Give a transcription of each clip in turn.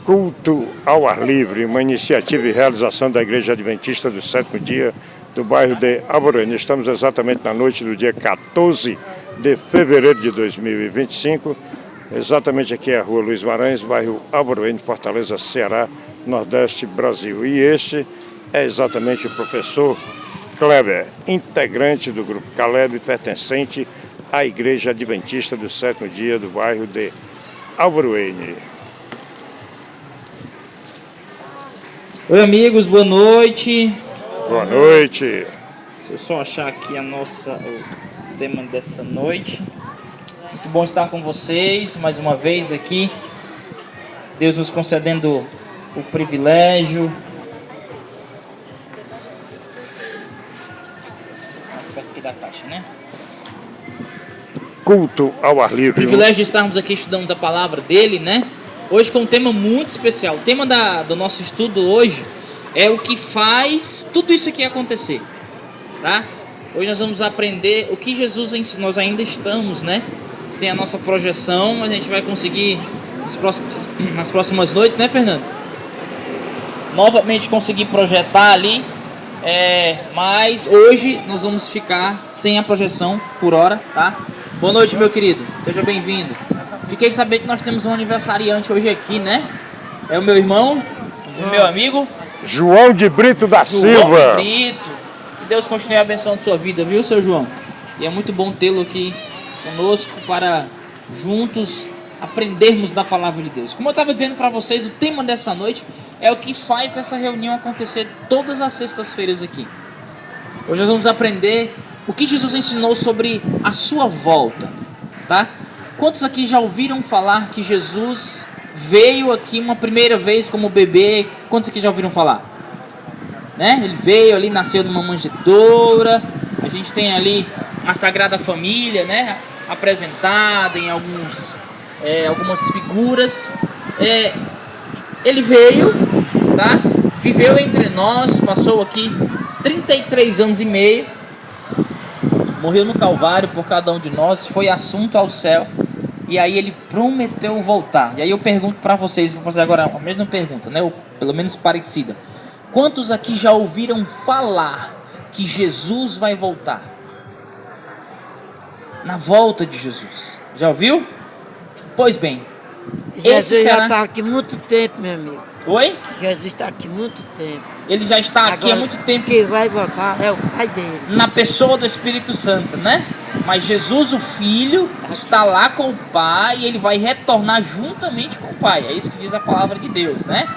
Culto ao ar livre, uma iniciativa e realização da Igreja Adventista do Sétimo Dia do bairro de Alvoreña. Estamos exatamente na noite do dia 14 de fevereiro de 2025, exatamente aqui é a Rua Luiz Maranhães, bairro Alvoreña, Fortaleza, Ceará, Nordeste, Brasil. E este é exatamente o professor Kleber, integrante do grupo Caleb, pertencente à Igreja Adventista do Sétimo Dia do bairro de Alvoreña. Oi, amigos, boa noite. Boa noite. Deixa eu só achar aqui o tema dessa noite. Muito bom estar com vocês mais uma vez aqui. Deus nos concedendo o privilégio. Mais perto aqui da caixa, né? Culto ao ar livre. O privilégio de estarmos aqui estudando a palavra dele, né? Hoje com um tema muito especial. O tema do nosso estudo hoje é o que faz tudo isso aqui acontecer, tá? Hoje nós vamos aprender o que Jesus ensinou. Nós ainda estamos, né? Sem a nossa projeção, mas a gente vai conseguir nas próximas noites, né, Fernando? Novamente conseguir projetar ali. Mas hoje nós vamos ficar sem a projeção por hora, tá? Boa noite, meu querido. Seja bem-vindo. Fiquei sabendo que nós temos um aniversariante hoje aqui, né? É o meu irmão, o meu amigo João de Brito da Silva. João de Brito. Que Deus continue abençoando sua vida, viu, seu João? E é muito bom tê-lo aqui conosco para juntos aprendermos da palavra de Deus. Como eu estava dizendo para vocês, o tema dessa noite é o que faz essa reunião acontecer todas as sextas-feiras aqui. Hoje nós vamos aprender o que Jesus ensinou sobre a sua volta, tá? Quantos aqui já ouviram falar que Jesus veio aqui uma primeira vez como bebê? Quantos aqui já ouviram falar? Né? Ele veio ali, nasceu numa manjedoura. A gente tem ali a Sagrada Família, né? Apresentada em algumas figuras. Ele veio, tá? Viveu entre nós, passou aqui 33 anos e meio. Morreu no Calvário por cada um de nós, foi assunto ao céu. E aí ele prometeu voltar. E aí eu pergunto para vocês, vou fazer agora a mesma pergunta, né? Ou pelo menos parecida. Quantos aqui já ouviram falar que Jesus vai voltar? Na volta de Jesus. Já ouviu? Pois bem. Jesus já está aqui há muito tempo, meu amigo. Oi? Jesus está aqui há muito tempo. Ele já está aqui há muito tempo. Quem vai voltar é o Pai dele. Na pessoa do Espírito Santo, né? Mas Jesus, o Filho, está lá com o Pai e ele vai retornar juntamente com o Pai. É isso que diz a palavra de Deus, né?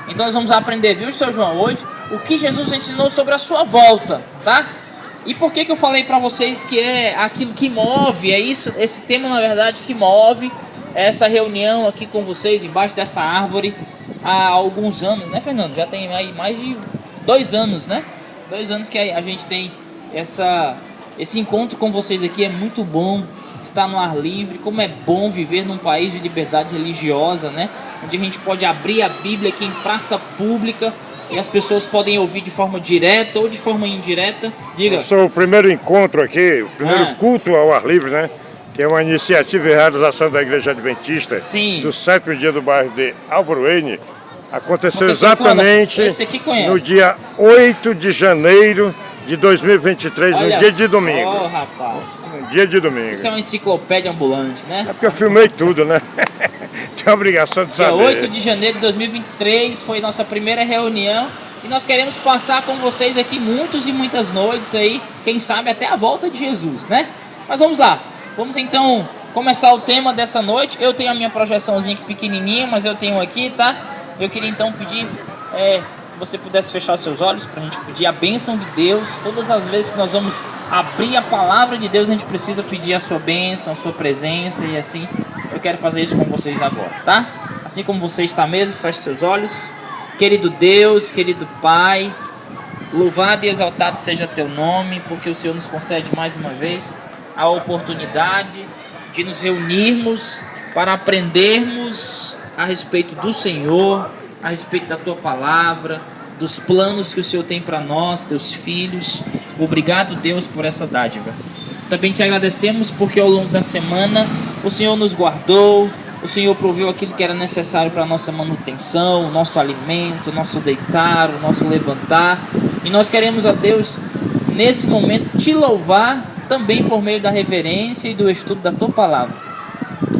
Então nós vamos aprender, viu, seu João, hoje, o que Jesus ensinou sobre a sua volta, tá? E por que eu falei para vocês que é aquilo que move, é isso, esse tema, na verdade, que move essa reunião aqui com vocês, embaixo dessa árvore, há alguns anos, né, Fernando? Já tem aí mais de 2 anos, né? 2 anos que a gente tem esse encontro com vocês aqui. É muito bom estar no ar livre. Como é bom viver num país de liberdade religiosa, né? Onde a gente pode abrir a Bíblia aqui em praça pública e as pessoas podem ouvir de forma direta ou de forma indireta. Diga. Eu sou o primeiro encontro aqui, o primeiro culto ao ar livre, né? Que é uma iniciativa e realização da Igreja Adventista do Sétimo Dia do bairro de Alvoreña. Aconteceu exatamente no dia 8 de janeiro de 2023, no dia de domingo. Olha só, rapaz. No dia de domingo. Isso é uma enciclopédia ambulante, né? É porque eu filmei tudo, né? Tem a obrigação de saber. Dia 8 de janeiro de 2023 foi nossa primeira reunião. E nós queremos passar com vocês aqui muitas e muitas noites aí. Quem sabe até a volta de Jesus, né? Mas vamos lá. Vamos então começar o tema dessa noite. Eu tenho a minha projeçãozinha aqui pequenininha, mas eu tenho aqui, tá? Eu queria então pedir que você pudesse fechar os seus olhos para a gente pedir a bênção de Deus. Todas as vezes que nós vamos abrir a palavra de Deus, a gente precisa pedir a sua bênção, a sua presença, e assim eu quero fazer isso com vocês agora, tá? Assim como você está mesmo, feche seus olhos. Querido Deus, querido Pai, louvado e exaltado seja teu nome, porque o Senhor nos concede mais uma vez a oportunidade de nos reunirmos para aprendermos a respeito do Senhor, a respeito da tua palavra, dos planos que o Senhor tem para nós, teus filhos. Obrigado, Deus, por essa dádiva. Também te agradecemos porque ao longo da semana o Senhor nos guardou, o Senhor proveu aquilo que era necessário para a nossa manutenção, o nosso alimento, o nosso deitar, o nosso levantar. E nós queremos, ó Deus, nesse momento, te louvar também por meio da reverência e do estudo da Tua Palavra.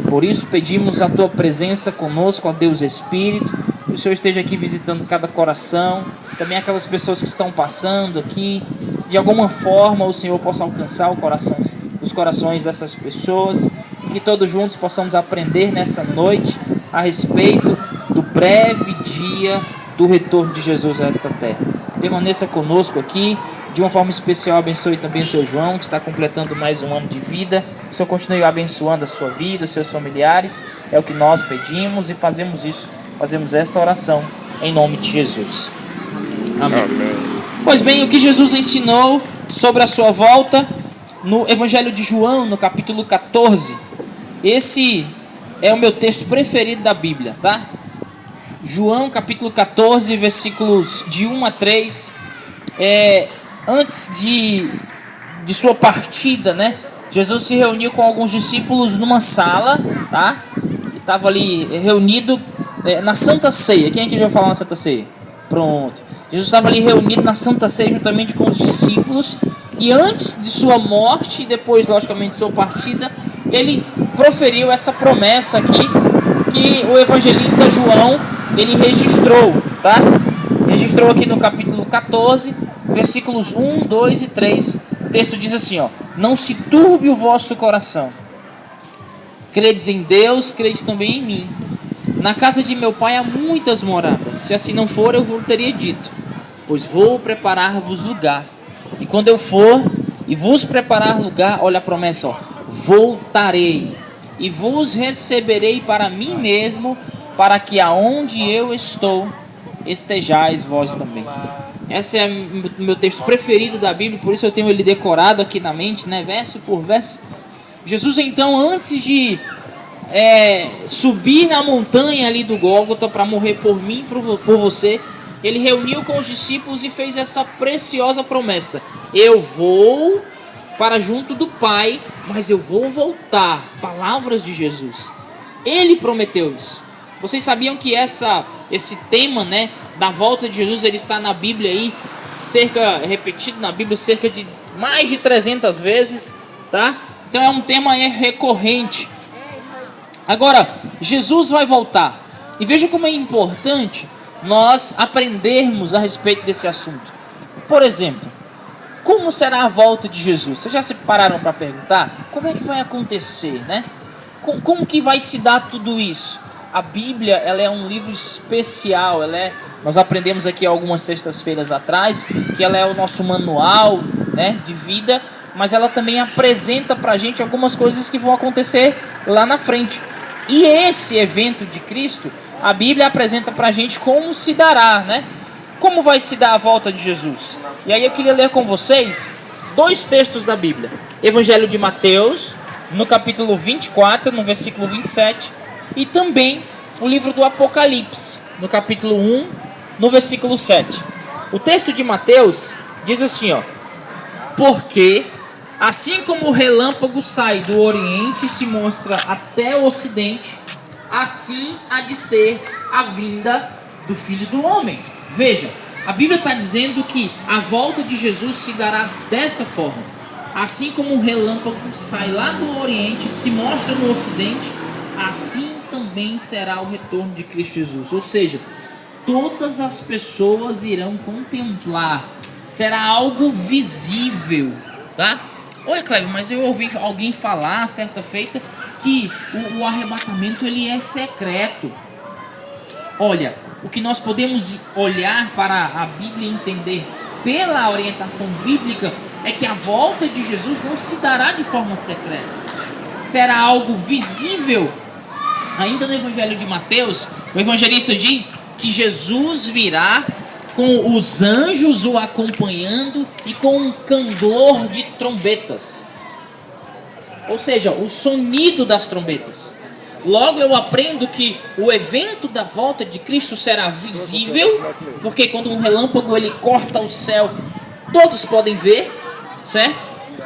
Por isso pedimos a Tua presença conosco, ó Deus Espírito, que o Senhor esteja aqui visitando cada coração, também aquelas pessoas que estão passando aqui, de alguma forma o Senhor possa alcançar os corações dessas pessoas, e que todos juntos possamos aprender nessa noite a respeito do breve dia do retorno de Jesus a esta terra. Permaneça conosco aqui, de uma forma especial abençoe também o seu João, que está completando mais um ano de vida. O Senhor continue abençoando a sua vida, os seus familiares, é o que nós pedimos e fazemos esta oração em nome de Jesus. Amém. Pois bem, o que Jesus ensinou sobre a sua volta no Evangelho de João, no capítulo 14. Esse é o meu texto preferido da Bíblia, tá? João, capítulo 14, versículos de 1 a 3. Antes de sua partida, né? Jesus se reuniu com alguns discípulos numa sala, tá? E estava ali reunido na Santa Ceia. Quem aqui já vai falar na Santa Ceia? Pronto. Jesus estava ali reunido na Santa Ceia juntamente com os discípulos. E antes de sua morte e depois, logicamente, de sua partida, ele proferiu essa promessa aqui que o evangelista João, ele registrou, tá? Registrou aqui no capítulo 14, versículos 1, 2 e 3. O texto diz assim, ó: não se turbe o vosso coração. Credes em Deus, credes também em mim. Na casa de meu pai há muitas moradas. Se assim não for, eu vos teria dito, pois vou preparar-vos lugar. E quando eu for e vos preparar lugar, olha a promessa, ó: voltarei e vos receberei para mim mesmo, para que aonde eu estou, estejais vós também. Esse é o meu texto preferido da Bíblia, por isso eu tenho ele decorado aqui na mente, né, verso por verso. Jesus, então, antes de subir na montanha ali do Gólgota para morrer por mim, por você, ele reuniu com os discípulos e fez essa preciosa promessa: eu vou para junto do Pai, mas eu vou voltar. Palavras de Jesus. Ele prometeu isso. Vocês sabiam que esse tema, né, da volta de Jesus, ele está na Bíblia aí, repetido na Bíblia cerca de mais de 300 vezes, tá? Então é um tema recorrente. Agora, Jesus vai voltar. E veja como é importante nós aprendermos a respeito desse assunto. Por exemplo, como será a volta de Jesus? Vocês já se pararam para perguntar? Como é que vai acontecer, né? Como que vai se dar tudo isso? A Bíblia, ela é um livro especial, nós aprendemos aqui algumas sextas-feiras atrás, que ela é o nosso manual, né, de vida, mas ela também apresenta pra gente algumas coisas que vão acontecer lá na frente. E esse evento de Cristo, a Bíblia apresenta pra gente como se dará, né? Como vai se dar a volta de Jesus? E aí eu queria ler com vocês dois textos da Bíblia. Evangelho de Mateus, no capítulo 24, no versículo 27, e também o livro do Apocalipse, no capítulo 1, no versículo 7. O texto de Mateus diz assim, ó: porque assim como o relâmpago sai do Oriente e se mostra até o Ocidente, assim há de ser a vinda do Filho do Homem. Veja, a Bíblia está dizendo que a volta de Jesus se dará dessa forma. Assim como o relâmpago sai lá do Oriente e se mostra no Ocidente, assim também será o retorno de Cristo Jesus. Ou seja, todas as pessoas irão contemplar. Será algo visível, tá? Oi, Cleber, mas eu ouvi alguém falar certa feita que o arrebatamento ele é secreto. Olha, o que nós podemos olhar para a Bíblia e entender pela orientação bíblica é que a volta de Jesus não se dará de forma secreta. Será algo visível. Ainda no Evangelho de Mateus, o evangelista diz que Jesus virá com os anjos o acompanhando e com um candor de trombetas. Ou seja, o sonido das trombetas. Logo eu aprendo que o evento da volta de Cristo será visível, porque quando um relâmpago ele corta o céu, todos podem ver, certo?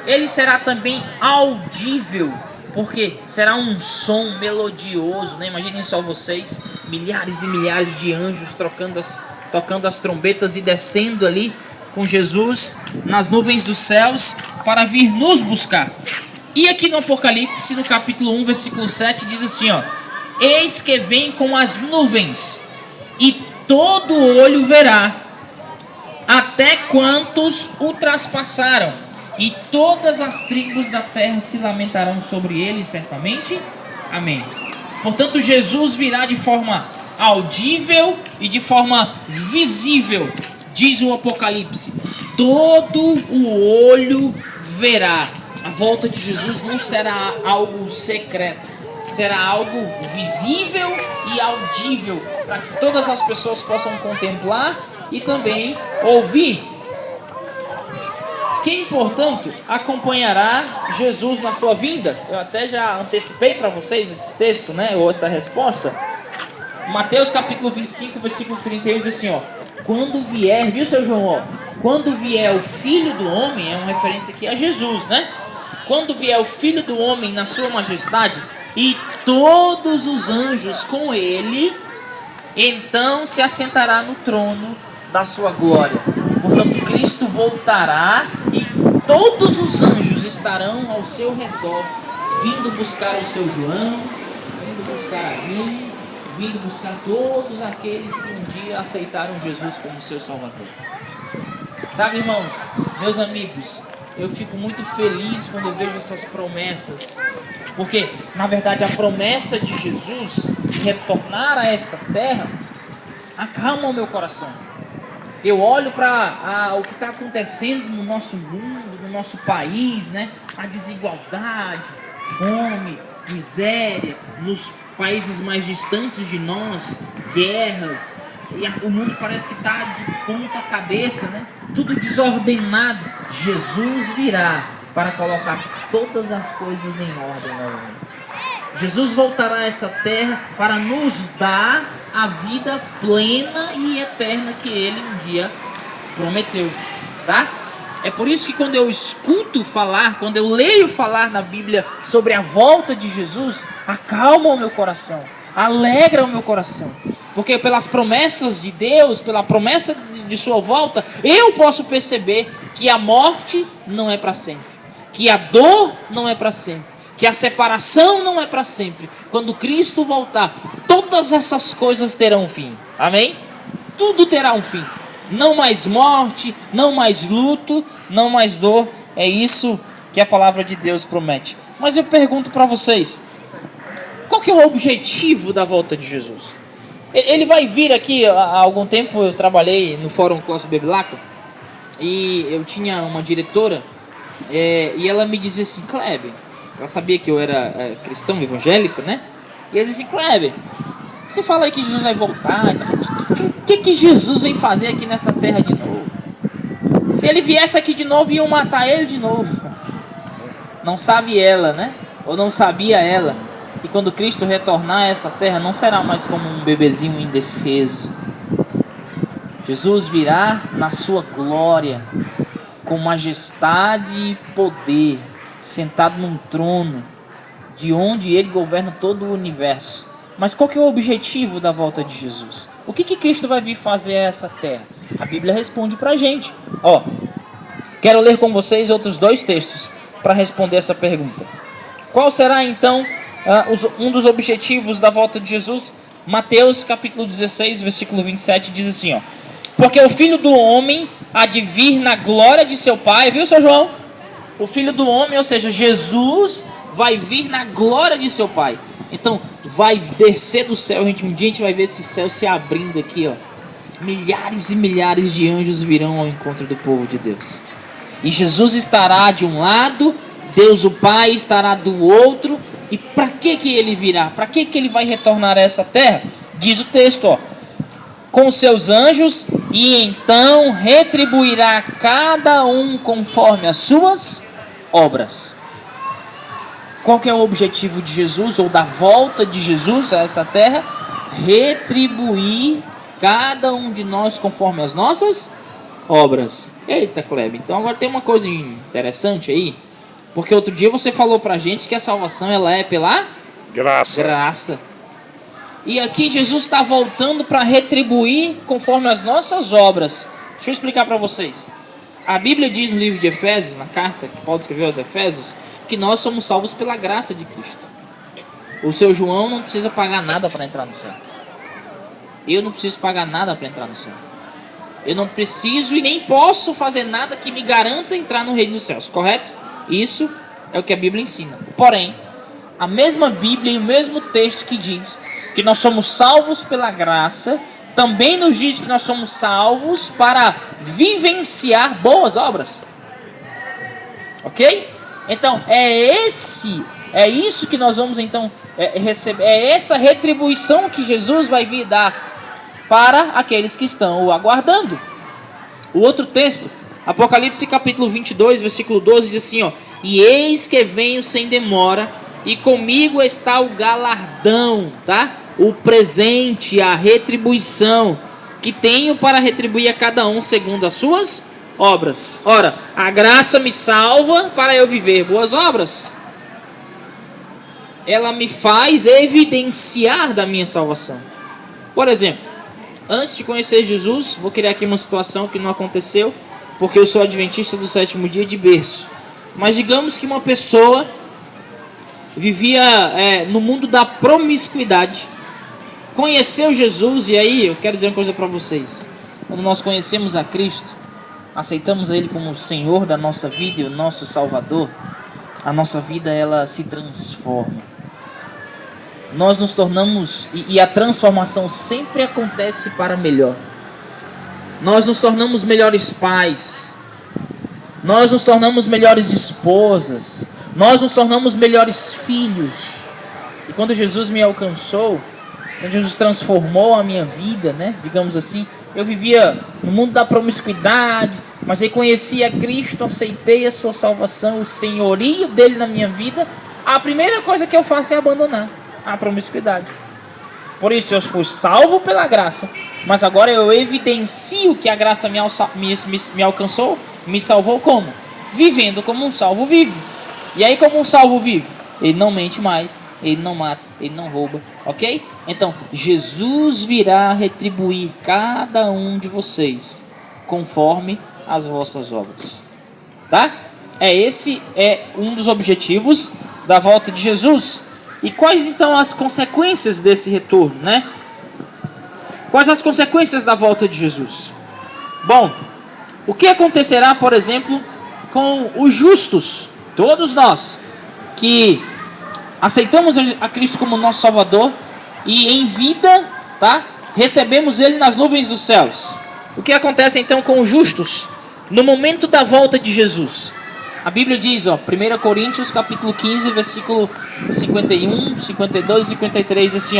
Ele será também audível. Porque será um som melodioso, né? Imaginem só vocês, milhares e milhares de anjos tocando as trombetas e descendo ali com Jesus nas nuvens dos céus para vir nos buscar. E aqui no Apocalipse, no capítulo 1, versículo 7, diz assim, ó: eis que vem com as nuvens, e todo olho verá, até quantos o traspassaram, e todas as tribos da terra se lamentarão sobre ele, certamente. Amém. Portanto, Jesus virá de forma audível e de forma visível, diz o Apocalipse. Todo o olho verá. A volta de Jesus não será algo secreto, será algo visível e audível, para que todas as pessoas possam contemplar e também ouvir. Quem, portanto, acompanhará Jesus na sua vinda? Eu até já antecipei para vocês esse texto, né, ou essa resposta. Mateus capítulo 25, versículo 31 diz assim, ó: quando vier, viu, seu João, ó, quando vier o Filho do Homem, é uma referência aqui a Jesus, né? Quando vier o Filho do Homem na sua majestade e todos os anjos com ele, então se assentará no trono da sua glória. Portanto, Cristo voltará e todos os anjos estarão ao seu redor, vindo buscar o seu João, vindo buscar a mim, vindo buscar todos aqueles que um dia aceitaram Jesus como seu Salvador. Sabe, irmãos, meus amigos, eu fico muito feliz quando eu vejo essas promessas, porque, na verdade, a promessa de Jesus de retornar a esta terra acalma o meu coração. Eu olho para o que está acontecendo no nosso mundo, no nosso país, né? A desigualdade, fome, miséria, nos países mais distantes de nós, guerras, e o mundo parece que está de ponta cabeça, né? Tudo desordenado. Jesus virá para colocar todas as coisas em ordem novamente. Jesus voltará a essa terra para nos dar a vida plena e eterna que Ele um dia prometeu, tá? É por isso que quando eu escuto falar, quando eu leio falar na Bíblia sobre a volta de Jesus, acalma o meu coração, alegra o meu coração. Porque pelas promessas de Deus, pela promessa de sua volta, eu posso perceber que a morte não é para sempre, que a dor não é para sempre, que a separação não é para sempre. Quando Cristo voltar, todas essas coisas terão um fim. Amém? Tudo terá um fim. Não mais morte, não mais luto, não mais dor. É isso que a palavra de Deus promete. Mas eu pergunto para vocês, qual que é o objetivo da volta de Jesus? Ele vai vir aqui, há algum tempo eu trabalhei no Fórum Clássico Bevilacqua e eu tinha uma diretora e ela me dizia assim, Kleber, ela sabia que eu era cristão evangélico, né? E ela disse assim, Kleber, você fala aí que Jesus vai voltar, o que Jesus vem fazer aqui nessa terra de novo? Se ele viesse aqui de novo, iam matar ele de novo. Não sabe ela, né? Ou não sabia ela, que quando Cristo retornar a essa terra, não será mais como um bebezinho indefeso. Jesus virá na sua glória, com majestade e poder, sentado num trono, de onde ele governa todo o universo. Mas qual que é o objetivo da volta de Jesus? O que Cristo vai vir fazer a essa terra? A Bíblia responde pra gente. Quero ler com vocês outros dois textos para responder essa pergunta. Qual será então um dos objetivos da volta de Jesus? Mateus capítulo 16, versículo 27 diz assim, porque o Filho do Homem há de vir na glória de seu Pai, viu, seu João? O Filho do Homem, ou seja, Jesus, vai vir na glória de seu Pai. Então, vai descer do céu, um dia a gente vai ver esse céu se abrindo aqui, milhares e milhares de anjos virão ao encontro do povo de Deus. E Jesus estará de um lado, Deus o Pai estará do outro. E para que ele virá? Para que ele vai retornar a essa terra? Diz o texto, com seus anjos, e então retribuirá cada um conforme as suas obras. Qual que é o objetivo de Jesus, ou da volta de Jesus a essa terra? Retribuir cada um de nós conforme as nossas obras. Eita, Kleber, então agora tem uma coisa interessante aí. Porque outro dia você falou pra gente que a salvação ela é pela graça. E aqui Jesus está voltando para retribuir conforme as nossas obras. Deixa eu explicar para vocês. A Bíblia diz no livro de Efésios, na carta que Paulo escreveu aos Efésios, que nós somos salvos pela graça de Cristo. O seu João não precisa pagar nada para entrar no céu. Eu não preciso pagar nada para entrar no céu. Eu não preciso e nem posso fazer nada que me garanta entrar no reino dos céus, correto? Isso é o que a Bíblia ensina. Porém, a mesma Bíblia e o mesmo texto que diz que nós somos salvos pela graça, também nos diz que nós somos salvos para vivenciar boas obras. Ok? Então, é isso que nós vamos então receber. É essa retribuição que Jesus vai vir dar para aqueles que estão o aguardando. O outro texto, Apocalipse capítulo 22, versículo 12, diz assim, ó: e eis que venho sem demora, e comigo está o galardão, tá? O presente, a retribuição que tenho para retribuir a cada um segundo as suas obras. Ora, a graça me salva para eu viver boas obras. Ela me faz evidenciar da minha salvação. Por exemplo, antes de conhecer Jesus, vou criar aqui uma situação que não aconteceu, porque eu sou adventista do sétimo dia de berço. Mas digamos que uma pessoa vivia no mundo da promiscuidade, conheceu Jesus, e aí eu quero dizer uma coisa para vocês. Quando nós conhecemos a Cristo, aceitamos a Ele como o Senhor da nossa vida e o nosso Salvador, a nossa vida ela se transforma. Nós nos tornamos, e a transformação sempre acontece para melhor. Nós nos tornamos melhores pais, nós nos tornamos melhores esposas, nós nos tornamos melhores filhos. E quando Jesus me alcançou, quando Jesus transformou a minha vida, né, digamos assim, eu vivia no mundo da promiscuidade, mas aí conheci a Cristo, aceitei a sua salvação, o senhorio dele na minha vida. A primeira coisa que eu faço é abandonar a promiscuidade. Por isso eu fui salvo pela graça, mas agora eu evidencio que a graça me alcançou, me salvou como? Vivendo como um salvo vive. E aí como um salvo vive? Ele não mente mais, ele não mata, ele não rouba, ok? Então Jesus virá retribuir cada um de vocês conforme as vossas obras, tá? Esse é um dos objetivos da volta de Jesus. E quais então as consequências desse retorno, né? Quais as consequências da volta de Jesus? Bom, o que acontecerá, por exemplo, com os justos? Todos nós que aceitamos a Cristo como nosso Salvador e em vida, tá? Recebemos Ele nas nuvens dos céus. O que acontece então com os justos no momento da volta de Jesus? A Bíblia diz, 1 Coríntios capítulo 15, versículo 51, 52 e 53, assim,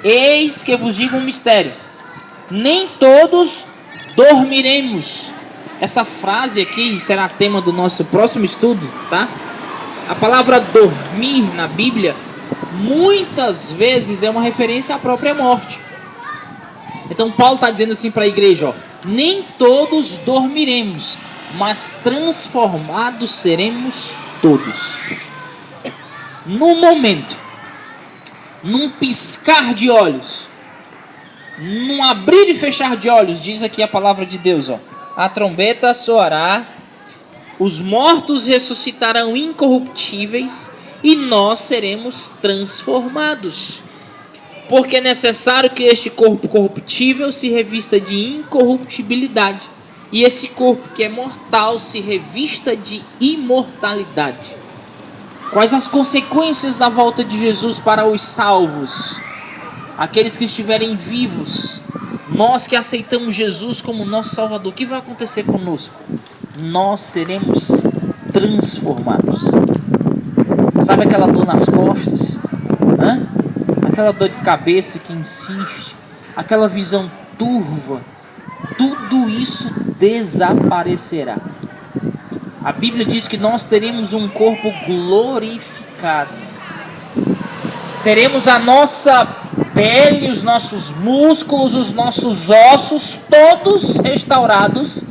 eis que vos digo um mistério, nem todos dormiremos. Essa frase aqui será tema do nosso próximo estudo, tá? A palavra dormir na Bíblia muitas vezes é uma referência à própria morte. Então Paulo está dizendo assim para a igreja, nem todos dormiremos, mas transformados seremos todos. No momento, num piscar de olhos, num abrir e fechar de olhos, diz aqui a palavra de Deus, a trombeta soará, os mortos ressuscitarão incorruptíveis e nós seremos transformados. Porque é necessário que este corpo corruptível se revista de incorruptibilidade e esse corpo que é mortal se revista de imortalidade. Quais as consequências da volta de Jesus para os salvos? Aqueles que estiverem vivos, nós que aceitamos Jesus como nosso Salvador, o que vai acontecer conosco? Nós seremos transformados. Sabe aquela dor nas costas? Aquela dor de cabeça que insiste, aquela visão turva, tudo isso desaparecerá. A Bíblia diz que nós teremos um corpo glorificado. Teremos a nossa pele, os nossos músculos, os nossos ossos, todos restaurados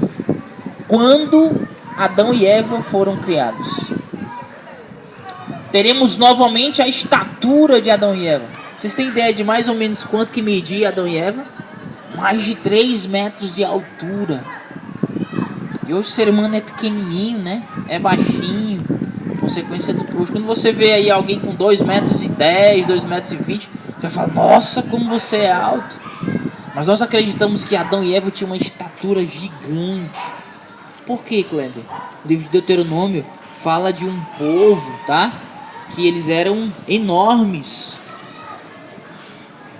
quando Adão e Eva foram criados. teremos novamente a estatura de Adão e Eva. Vocês têm ideia de mais ou menos quanto que media Adão e Eva? Mais de 3 metros de altura. E hoje o ser humano é pequenininho, né? É baixinho, consequência do custo. Quando você vê aí alguém com 2 metros e 10, 2 metros e 20, você fala, nossa, como você é alto. Mas nós acreditamos que Adão e Eva tinham uma estatura gigante. Por quê, Kleber? O livro de Deuteronômio fala de um povo, tá? Que eles eram enormes.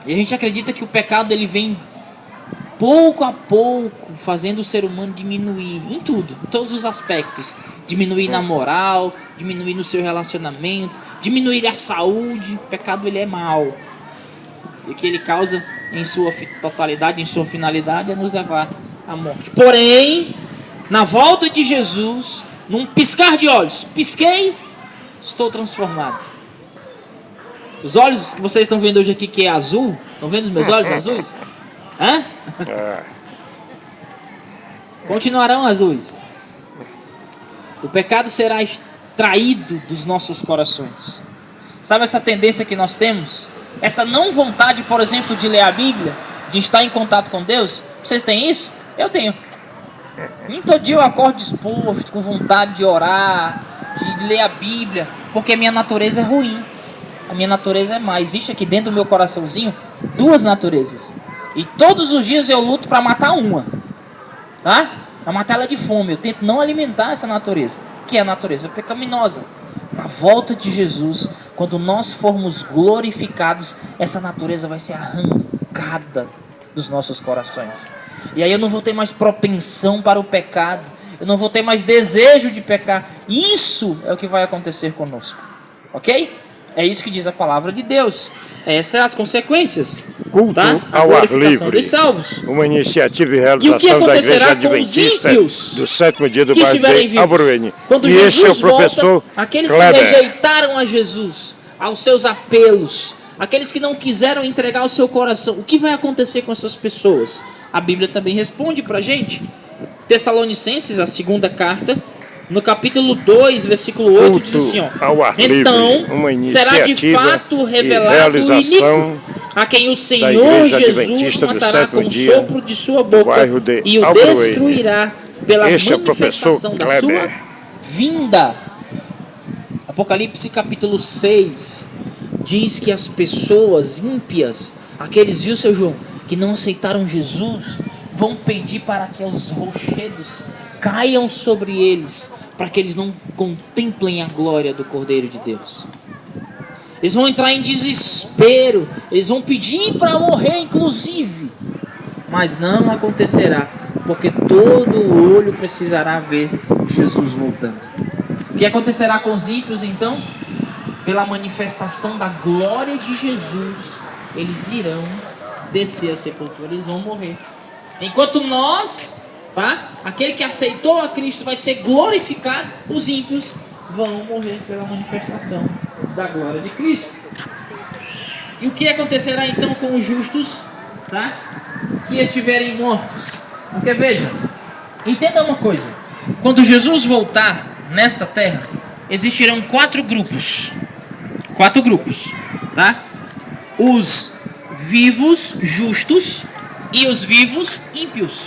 E a gente acredita que o pecado ele vem pouco a pouco fazendo o ser humano diminuir em tudo, em todos os aspectos. Diminuir na moral, diminuir no seu relacionamento, diminuir a saúde. O pecado ele é mau. E o que ele causa em sua totalidade, em sua finalidade é nos levar à morte. Porém, na volta de Jesus, num piscar de olhos, pisquei, estou transformado. Os olhos que vocês estão vendo hoje aqui, que é azul, estão vendo os meus olhos azuis? Hã? Continuarão azuis. O pecado será extraído dos nossos corações. Sabe essa tendência que nós temos? Essa não vontade, por exemplo, de ler a Bíblia, de estar em contato com Deus. Vocês têm isso? Eu tenho. Nem todo dia eu acordo disposto, com vontade de orar, de ler a Bíblia, porque a minha natureza é ruim. A minha natureza é má. Existe aqui dentro do meu coraçãozinho 2 naturezas. E todos os dias eu luto para matar uma. Tá? Para matar ela de fome. Eu tento não alimentar essa natureza, que é a natureza pecaminosa. Na volta de Jesus, quando nós formos glorificados, essa natureza vai ser arrancada dos nossos corações. E aí eu não vou ter mais propensão para o pecado. Eu não vou ter mais desejo de pecar. Isso é o que vai acontecer conosco. Ok? É isso que diz a palavra de Deus. Essas são as consequências. Culto tá? ao ar livre. Dos salvos. Uma iniciativa e realização da Igreja Adventista do 7º dia do bairro de Aburuene. Quando E Jesus esse é o professor volta, aqueles Kleber. que rejeitaram a Jesus, aos seus apelos, aqueles que não quiseram entregar o seu coração, o que vai acontecer com essas pessoas? A Bíblia também responde pra gente. Tessalonicenses, a 2ª carta, no capítulo 2, versículo 8, diz assim, ó, então será de fato revelado o iníquo, a quem o Senhor Jesus matará com o sopro de sua boca e o destruirá pela manifestação da sua vinda. Apocalipse capítulo 6 diz que as pessoas ímpias, aqueles, viu, seu João, que não aceitaram Jesus, vão pedir para que os rochedos caiam sobre eles, para que eles não contemplem a glória do Cordeiro de Deus. Eles vão entrar em desespero, eles vão pedir para morrer, inclusive, mas não acontecerá, porque todo olho precisará ver Jesus voltando. O que acontecerá com os ímpios então? Pela manifestação da glória de Jesus, eles irão descer a sepultura, eles vão morrer. Enquanto nós, tá? Aquele que aceitou a Cristo vai ser glorificado, os ímpios vão morrer pela manifestação da glória de Cristo. E o que acontecerá então com os justos, tá? Que estiverem mortos? Porque veja, entenda uma coisa: quando Jesus voltar nesta terra, existirão 4 grupos. 4 grupos, tá? Os vivos justos e os vivos ímpios,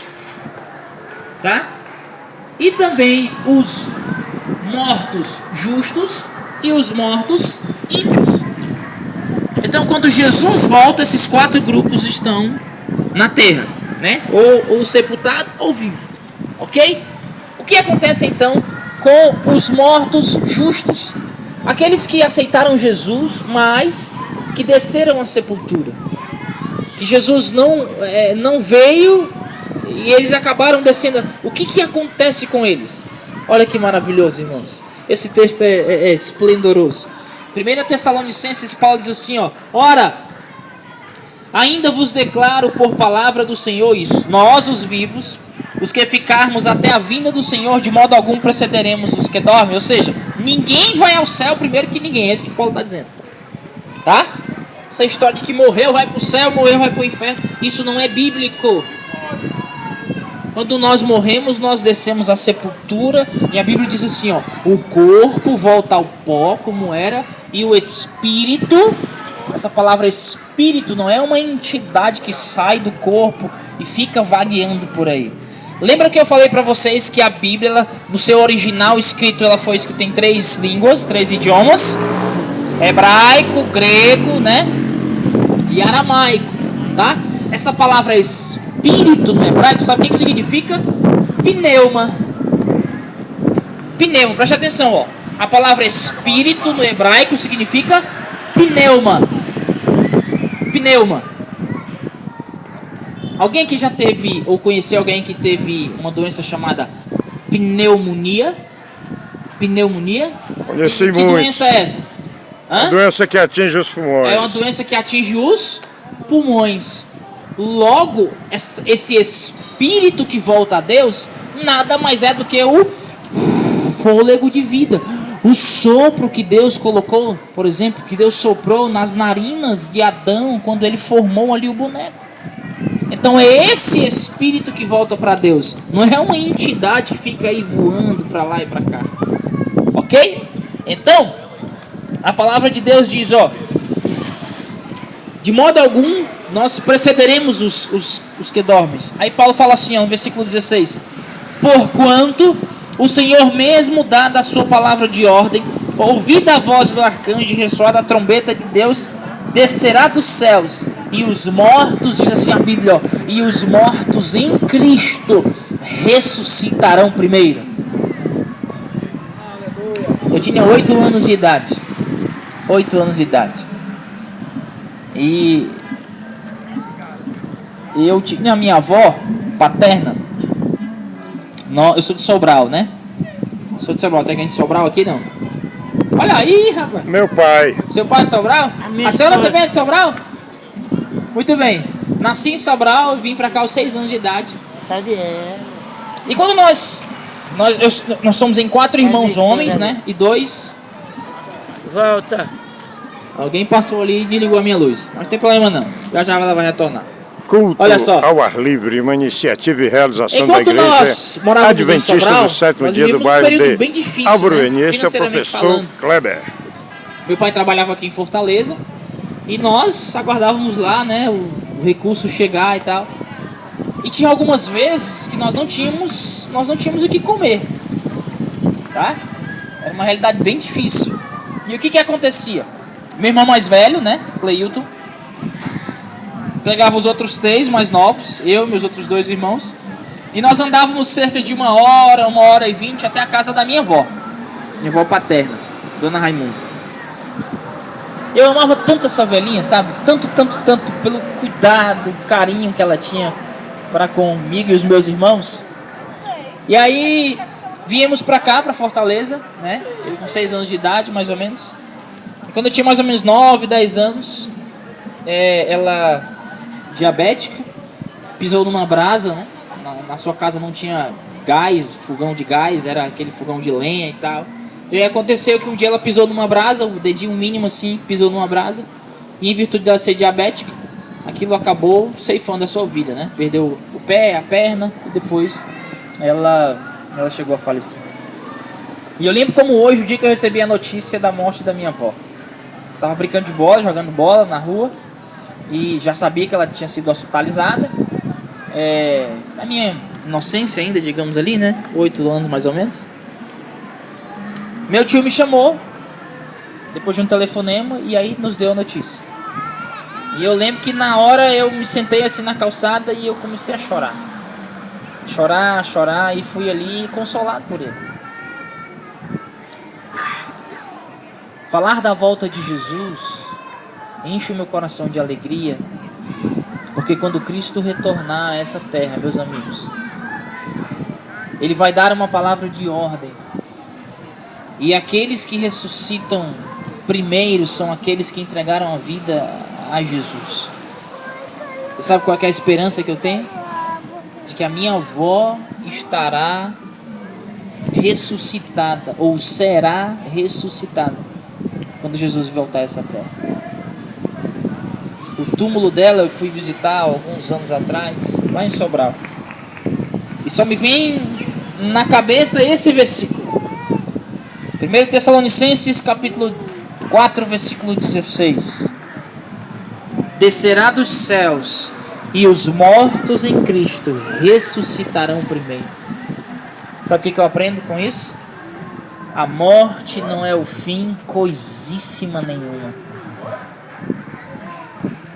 tá? E também os mortos justos e os mortos ímpios. Então, quando Jesus volta, esses 4 grupos estão na terra, né? Ou sepultado ou vivo, ok? O que acontece então com os mortos justos? Aqueles que aceitaram Jesus, mas que desceram à sepultura. Que Jesus não veio e eles acabaram descendo. O que acontece com eles? Olha que maravilhoso, irmãos. Esse texto é esplendoroso. 1 Tessalonicenses, Paulo diz assim, ó: ora, ainda vos declaro por palavra do Senhor isso: nós, os vivos, os que ficarmos até a vinda do Senhor, de modo algum precederemos os que dormem. Ou seja, ninguém vai ao céu primeiro que ninguém. É isso que Paulo está dizendo, tá? Essa história de que morreu vai para o céu, morreu vai para o inferno, isso não é bíblico. Quando nós morremos, nós descemos à sepultura, e a Bíblia diz assim, ó: o corpo volta ao pó como era E o espírito, essa palavra espírito não é uma entidade que sai do corpo e fica vagueando por aí. Lembra que eu falei para vocês que a Bíblia, ela, no seu original escrito, ela foi escrita em 3 línguas, 3 idiomas: hebraico, grego, né? E aramaico, tá? Essa palavra espírito no hebraico, sabe o que significa? Pneuma. Pneuma, preste atenção, ó. A palavra espírito no hebraico significa pneuma. Pneuma. Alguém aqui já teve ou conheceu alguém que teve uma doença chamada pneumonia? Pneumonia? Conheci Que muito. doença é essa? Hã? Doença que atinge os pulmões. É uma doença que atinge os pulmões. Logo, esse espírito que volta a Deus nada mais é do que o fôlego de vida. O sopro que Deus colocou, por exemplo, que Deus soprou nas narinas de Adão quando ele formou ali o boneco. Então é esse espírito que volta para Deus. Não é uma entidade que fica aí voando para lá e para cá. Ok? Então, a palavra de Deus diz, ó: de modo algum nós precederemos os que dormem. Aí Paulo fala assim, ó, no versículo 16: porquanto o Senhor mesmo dá da sua palavra de ordem, ouvida a voz do arcanjo e ressoada a trombeta de Deus, descerá dos céus, e os mortos, diz assim a Bíblia, ó, e os mortos em Cristo ressuscitarão primeiro. Eu tinha 8 anos de idade. 8 anos de idade. E eu tinha a minha avó paterna. Eu sou de Sobral, né? Sou de Sobral. Tem alguém de Sobral aqui, não? Olha aí, rapaz. Meu pai. Seu pai é de Sobral? A senhora também é de Sobral? Muito bem. Nasci em Sobral e vim pra cá aos 6 anos de idade. Tá vendo? E quando nós somos em 4 irmãos homens, né? E 2... Volta. Alguém passou ali e desligou a minha luz. Mas não tem problema não. Já ela vai retornar. Culto Olha só. ao ar livre, uma iniciativa e realização Enquanto da Igreja nós morávamos Adventista em Sobral, do sétimo nós dia do vivíamos um bairro período de bem difícil, Alvoreniense, né? Financeiramente professor falando. Kleber. Meu pai trabalhava aqui em Fortaleza e nós aguardávamos lá, né, o recurso chegar e tal. E tinha algumas vezes que nós não tínhamos o que comer, tá? Era uma realidade bem difícil. E o que acontecia? Meu irmão mais velho, né, Cleilton, pegava os outros 3 mais novos, eu e meus outros 2 irmãos, e nós andávamos cerca de 1 hora e 20 até a casa da minha avó paterna, Dona Raimunda. Eu amava tanto essa velhinha, sabe? Tanto, pelo cuidado, carinho que ela tinha para comigo e os meus irmãos. E aí viemos para cá, para Fortaleza, né? Eu com 6 anos de idade, mais ou menos. E quando eu tinha mais ou menos 9, 10 anos, ela, diabética, pisou numa brasa, né? Na sua casa não tinha gás, fogão de gás, era aquele fogão de lenha e tal. E aí aconteceu que um dia ela pisou numa brasa, o dedinho mínimo assim, pisou numa brasa. E em virtude dela ser diabética, aquilo acabou ceifando a sua vida, né? Perdeu o pé, a perna e depois ela chegou a falecer. E eu lembro como hoje, o dia que eu recebi a notícia da morte da minha avó. Eu tava brincando de bola, jogando bola na rua e já sabia que ela tinha sido hospitalizada. Na minha inocência ainda, digamos ali, né? 8 anos mais ou menos. Meu tio me chamou depois de um telefonema e aí nos deu a notícia. E eu lembro que na hora eu me sentei assim na calçada e eu comecei a chorar. Chorar e fui ali consolado por ele. Falar da volta de Jesus enche o meu coração de alegria, porque quando Cristo retornar a essa terra, meus amigos, Ele vai dar uma palavra de ordem. E aqueles que ressuscitam primeiro são aqueles que entregaram a vida a Jesus. Você sabe qual é a esperança que eu tenho? De que a minha avó estará ressuscitada, ou será ressuscitada, quando Jesus voltar a essa terra. O túmulo dela eu fui visitar alguns anos atrás, lá em Sobral. E só me vem na cabeça esse versículo. 1 Tessalonicenses capítulo 4, versículo 16. Descerá dos céus e os mortos em Cristo ressuscitarão primeiro. Sabe o que eu aprendo com isso? A morte não é o fim, coisíssima nenhuma.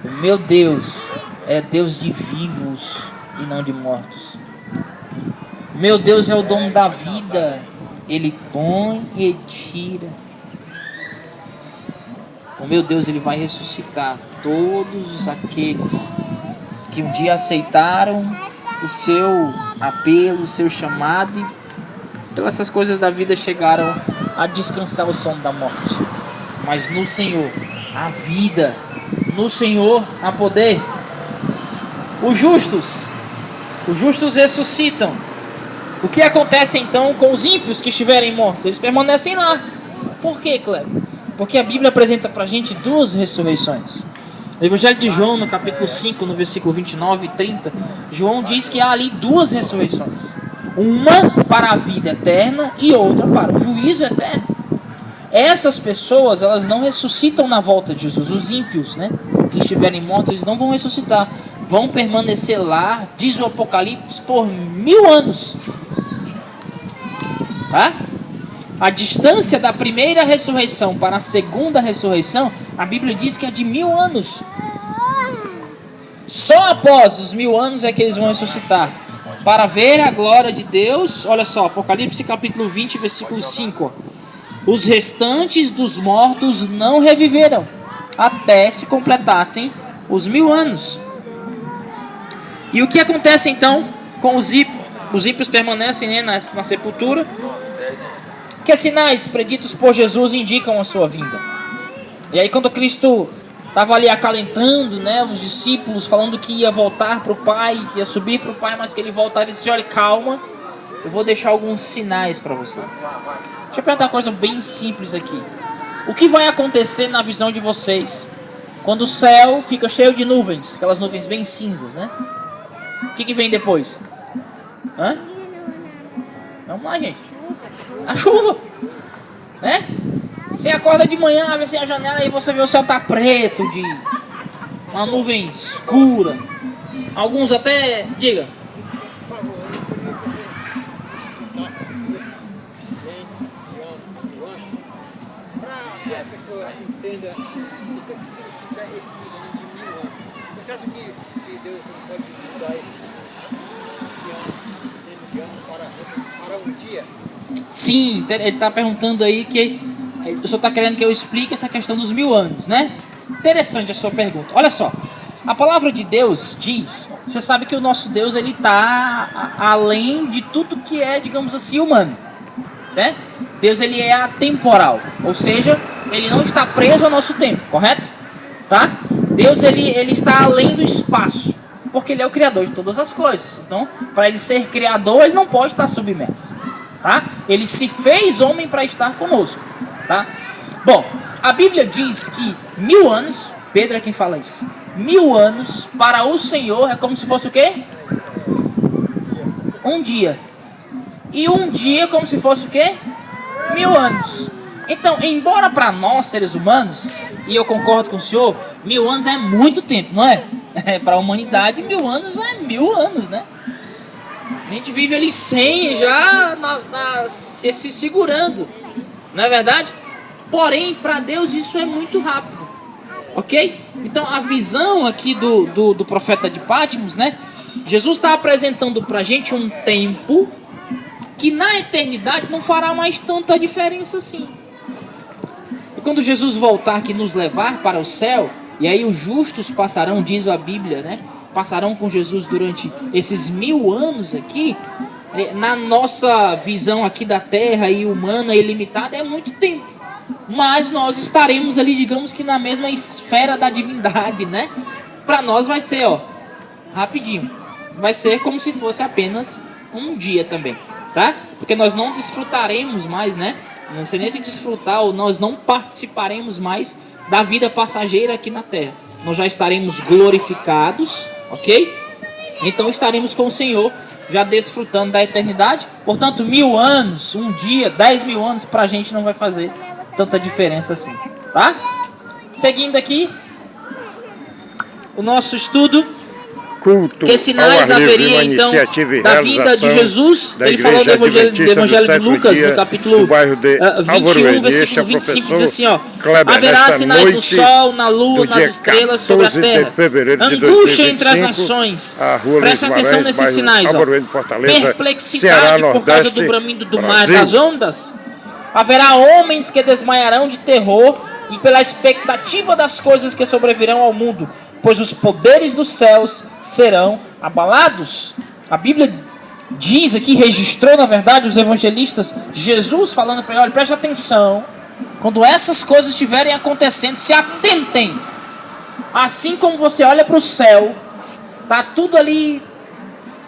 O meu Deus é Deus de vivos e não de mortos. O meu Deus é o dono da vida. Ele põe e tira. O meu Deus, Ele vai ressuscitar todos aqueles que um dia aceitaram o seu apelo, o seu chamado e pelas essas coisas da vida chegaram a descansar o sono da morte. Mas no Senhor há vida, no Senhor há poder. Os justos ressuscitam. O que acontece então com os ímpios que estiverem mortos? Eles permanecem lá. Por quê, Cleber? Porque a Bíblia apresenta pra gente duas ressurreições. No Evangelho de João, no capítulo 5, no versículo 29 e 30, João diz que há ali duas ressurreições. Uma para a vida eterna e outra para o juízo eterno. Essas pessoas, elas não ressuscitam na volta de Jesus. Os ímpios, né, que estiverem mortos, eles não vão ressuscitar. Vão permanecer lá, diz o Apocalipse, por 1000 anos. Tá? A distância da primeira ressurreição para a segunda ressurreição, a Bíblia diz que é de 1000 anos. Só após os 1000 anos é que eles vão ressuscitar. Para ver a glória de Deus, olha só, Apocalipse capítulo 20, versículo 5. Os restantes dos mortos não reviveram, até se completassem os 1000 anos. E o que acontece então com os ímpios? Os ímpios permanecem, né, na sepultura. Que sinais preditos por Jesus indicam a sua vinda? E aí quando Cristo estava ali acalentando, né, os discípulos, falando que ia voltar para o Pai, que ia subir para o Pai, mas que ele voltaria, ele disse: olha, calma, eu vou deixar alguns sinais para vocês. Deixa eu perguntar uma coisa bem simples aqui. O que vai acontecer na visão de vocês quando o céu fica cheio de nuvens, aquelas nuvens bem cinzas, né? O que vem depois? Hã? Vamos lá, gente. A chuva, né? Você acorda de manhã, abre assim a janela e você vê o céu tá preto, de uma nuvem escura. Alguns até, diga. Você acha que Deus não pode mudar esse para um dia? Sim, ele está perguntando aí que o senhor está querendo que eu explique essa questão dos 1000 anos, né? Interessante a sua pergunta. Olha só, a palavra de Deus diz, você sabe que o nosso Deus ele está além de tudo que é, digamos assim, humano, né? Deus ele é atemporal, ou seja, ele não está preso ao nosso tempo, correto? Tá? Deus ele está além do espaço, porque ele é o criador de todas as coisas. Então, para ele ser criador, ele não pode estar submerso. Tá? Ele se fez homem para estar conosco, tá? Bom, a Bíblia diz que 1000 anos, Pedro é quem fala isso, 1000 anos para o Senhor é como se fosse o quê? Um dia. E um dia como se fosse o quê? 1000 anos. Então, embora para nós seres humanos, e eu concordo com o senhor, 1000 anos é muito tempo, não é? Para a humanidade 1000 anos é 1000 anos, né? A gente vive ali 100 já se segurando, não é verdade? Porém, para Deus isso é muito rápido, ok? Então a visão aqui do profeta de Pátimos, né? Jesus está apresentando para a gente um tempo que na eternidade não fará mais tanta diferença assim. E quando Jesus voltar aqui nos levar para o céu, e aí os justos passarão, diz a Bíblia, né? Passarão com Jesus durante esses 1000 anos aqui. Na nossa visão aqui da terra e humana e limitada é muito tempo, mas nós estaremos ali, digamos que na mesma esfera da divindade, né? Para nós vai ser, ó, rapidinho, vai ser como se fosse apenas um dia também, tá? Porque nós não desfrutaremos mais, né? Não sei nem se desfrutar, ou nós não participaremos mais da vida passageira aqui na terra. Nós já estaremos glorificados, ok? Então estaremos com o Senhor, já desfrutando da eternidade. Portanto, 1000 anos, um dia, 10 mil anos, pra gente não vai fazer tanta diferença assim. Tá? Seguindo aqui o nosso estudo. Culto Que sinais ao ar livre, haveria uma então iniciativa e da vinda de realização Jesus? da Ele falou no Igreja Evangelho Adventista do de Sétimo Lucas, Dia, no capítulo do bairro de 21, versículo 25, diz assim, ó: haverá sinais no sol, na lua, nas estrelas, sobre a terra, angústia entre as nações. Presta atenção nesses sinais, ó: perplexidade por causa do bramido do mar, das ondas. Haverá homens que desmaiarão de terror e pela expectativa das coisas que sobrevirão ao mundo, pois os poderes dos céus serão abalados. A Bíblia diz aqui, registrou na verdade os evangelistas, Jesus falando para ele: olha, preste atenção, quando essas coisas estiverem acontecendo, se atentem. Assim como você olha para o céu, tá tudo ali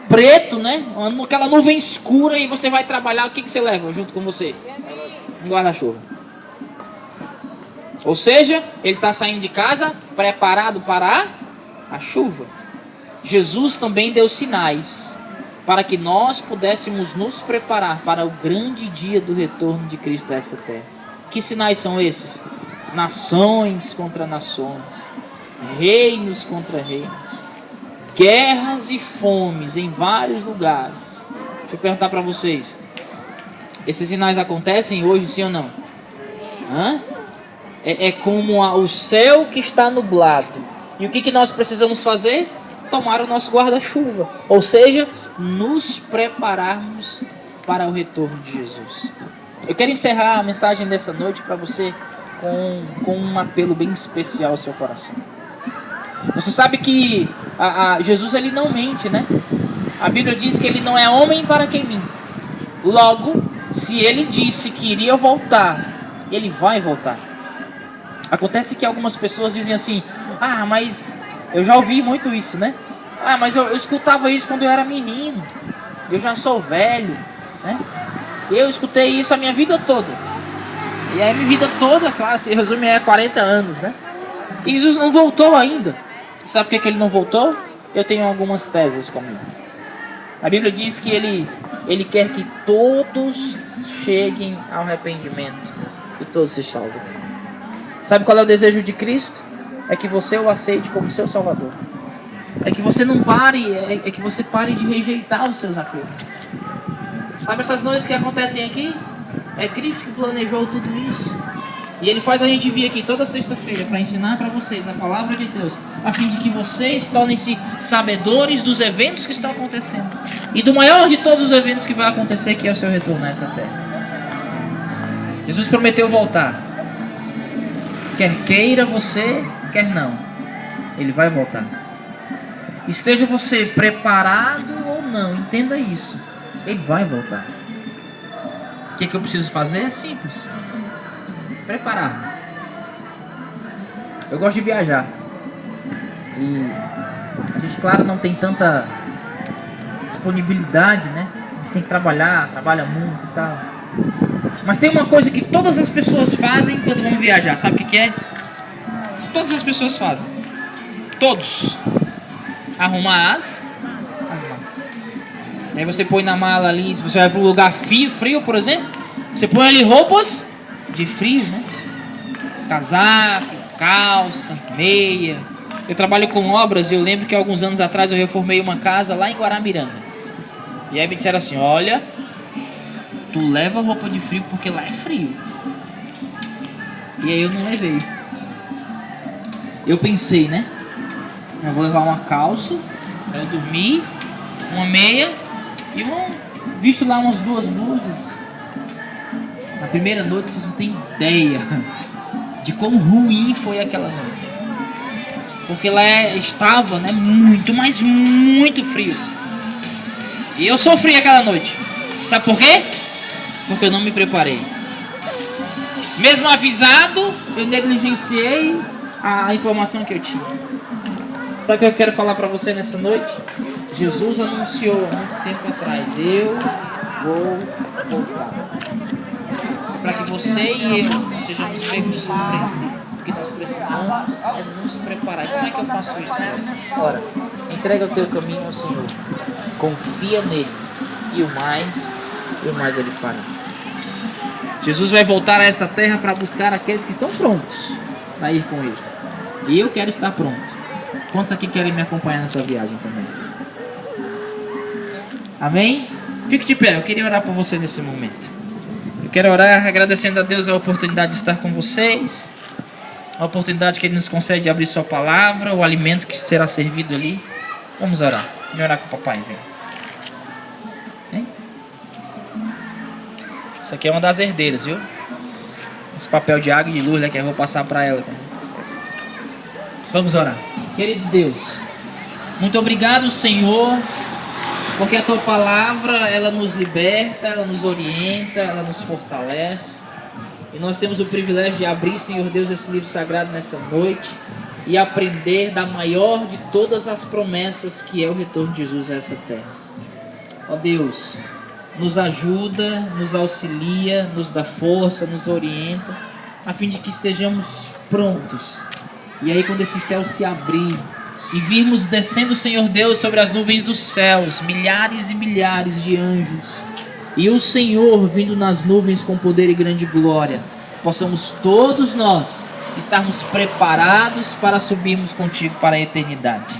preto, né? Aquela nuvem escura, e você vai trabalhar, o que você leva junto com você? Um guarda-chuva. Ou seja, ele está saindo de casa preparado para a chuva. Jesus também deu sinais para que nós pudéssemos nos preparar para o grande dia do retorno de Cristo a esta terra. Que sinais são esses? Nações contra nações, reinos contra reinos, guerras e fomes em vários lugares. Deixa eu perguntar para vocês: esses sinais acontecem hoje, sim ou não? É como o céu que está nublado. E o que nós precisamos fazer? Tomar o nosso guarda-chuva. Ou seja, nos prepararmos para o retorno de Jesus. Eu quero encerrar a mensagem dessa noite para você com um apelo bem especial ao seu coração. Você sabe que Jesus, ele não mente, né? A Bíblia diz que ele não é homem para quem minta. Logo, se ele disse que iria voltar, ele vai voltar. Acontece que algumas pessoas dizem assim: ah, mas eu já ouvi muito isso, né? Ah, mas eu escutava isso quando eu era menino. Eu já sou velho, né? Eu escutei isso a minha vida toda. E a minha vida toda, claro, se resume a 40 anos, né? E Jesus não voltou ainda. Sabe por que ele não voltou? Eu tenho algumas teses comigo. A Bíblia diz que ele quer que todos cheguem ao arrependimento e todos se salvem. Sabe qual é o desejo de Cristo? É que você o aceite como seu Salvador. É que você não pare, é que você pare de rejeitar os seus apelos. Sabe essas noites que acontecem aqui? É Cristo que planejou tudo isso. E Ele faz a gente vir aqui toda sexta-feira para ensinar para vocês a palavra de Deus, a fim de que vocês tornem-se sabedores dos eventos que estão acontecendo e do maior de todos os eventos que vai acontecer, que é o seu retorno nessa terra. Jesus prometeu voltar. Quer queira você, quer não, Ele vai voltar. Esteja você preparado ou não, entenda isso, Ele vai voltar. O que eu preciso fazer? É simples: preparar. Eu gosto de viajar. E a gente, claro, não tem tanta disponibilidade, né? A gente tem que trabalha muito e tal. Mas tem uma coisa que todas as pessoas fazem quando vão viajar. Sabe o que é? Todas as pessoas fazem. Todos. Arrumar as malas. Aí você põe na mala ali, se você vai para um lugar frio, por exemplo, você põe ali roupas de frio, né? Casaco, calça, meia. Eu trabalho com obras e eu lembro que alguns anos atrás eu reformei uma casa lá em Guaramiranga. E aí me disseram assim: olha, tu leva roupa de frio porque lá é frio. E aí eu não levei. Eu pensei, né? Eu vou levar uma calça para dormir, uma meia e visto lá umas 2 blusas. Na primeira noite vocês não têm ideia de quão ruim foi aquela noite. Porque lá estava, né, muito, mas muito frio. E eu sofri aquela noite. Sabe por quê? Porque eu não me preparei. Mesmo avisado, eu negligenciei a informação que eu tinha. Sabe o que eu quero falar para você nessa noite? Jesus anunciou há muito tempo atrás: eu vou voltar. Para que você e eu sejamos pegos de surpresa. O que nós precisamos é nos preparar. E como é que eu faço isso? Ora, entrega o teu caminho ao Senhor. Confia nele. E o mais Ele fará. Jesus vai voltar a essa terra para buscar aqueles que estão prontos para ir com Ele. E eu quero estar pronto. Quantos aqui querem me acompanhar nessa viagem também? Amém? Fique de pé, eu queria orar por você nesse momento. Eu quero orar agradecendo a Deus a oportunidade de estar com vocês, a oportunidade que Ele nos concede de abrir Sua palavra, o alimento que será servido ali. Vamos orar. Vem orar com o papai, vem. Hein? Isso aqui é uma das herdeiras, viu? Esse papel de água e de luz, né, que eu vou passar para ela. Vamos orar. Querido Deus, muito obrigado, Senhor, porque a Tua palavra, ela nos liberta, ela nos orienta, ela nos fortalece. E nós temos o privilégio de abrir, Senhor Deus, esse livro sagrado nessa noite e aprender da maior de todas as promessas, que é o retorno de Jesus a essa terra. Ó Deus, nos ajuda, nos auxilia, nos dá força, nos orienta, a fim de que estejamos prontos. E aí, quando esse céu se abrir e virmos descendo, Senhor Deus, sobre as nuvens dos céus, milhares e milhares de anjos, e o Senhor vindo nas nuvens com poder e grande glória, possamos todos nós estarmos preparados para subirmos contigo para a eternidade.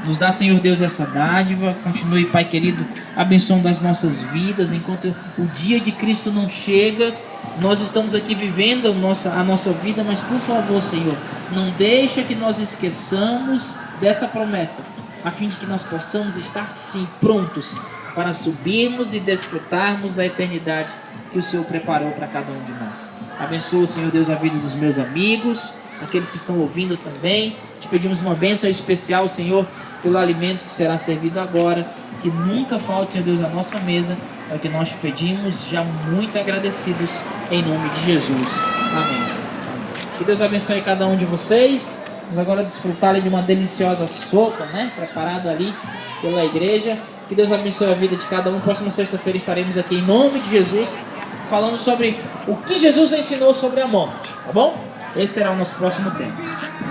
Nos dá, Senhor Deus, essa dádiva. Continue, Pai querido, abençoando as nossas vidas. Enquanto o dia de Cristo não chega, nós estamos aqui vivendo a nossa vida, mas por favor, Senhor, não deixa que nós esqueçamos dessa promessa, a fim de que nós possamos estar sim prontos para subirmos e desfrutarmos da eternidade que o Senhor preparou para cada um de nós. Abençoa, Senhor Deus, a vida dos meus amigos, aqueles que estão ouvindo também. Te pedimos uma bênção especial, Senhor, pelo alimento que será servido agora, que nunca falte, Senhor Deus, na nossa mesa. É o que nós te pedimos, já muito agradecidos, em nome de Jesus. Amém. Que Deus abençoe cada um de vocês. Vamos agora desfrutar de uma deliciosa sopa, né, preparada ali pela igreja. Que Deus abençoe a vida de cada um. Próxima sexta-feira estaremos aqui em nome de Jesus, falando sobre o que Jesus ensinou sobre a morte, tá bom? Esse será o nosso próximo tema.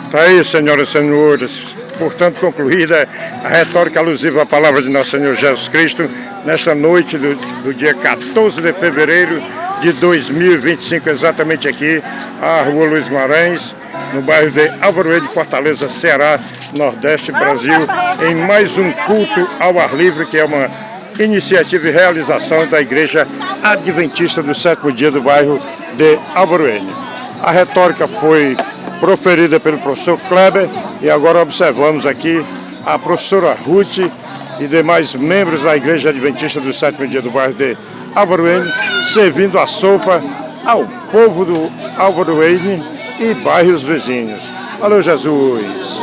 Está aí, senhoras e senhores, portanto concluída a retórica alusiva à palavra de nosso Senhor Jesus Cristo, nesta noite do dia 14 de fevereiro de 2025, exatamente aqui, a Rua Luiz Guimarães, no bairro de Alvoredo, Fortaleza, Ceará, Nordeste, Brasil, em mais um culto ao ar livre, que é uma iniciativa e realização da Igreja Adventista do Sétimo Dia do bairro de Alvoredo. A retórica foi proferida pelo professor Kleber e agora observamos aqui a professora Ruth e demais membros da Igreja Adventista do Sétimo Dia do bairro de Alvoredo, servindo a sopa ao povo do Alvoredo e bairros vizinhos. Valeu, Jesus!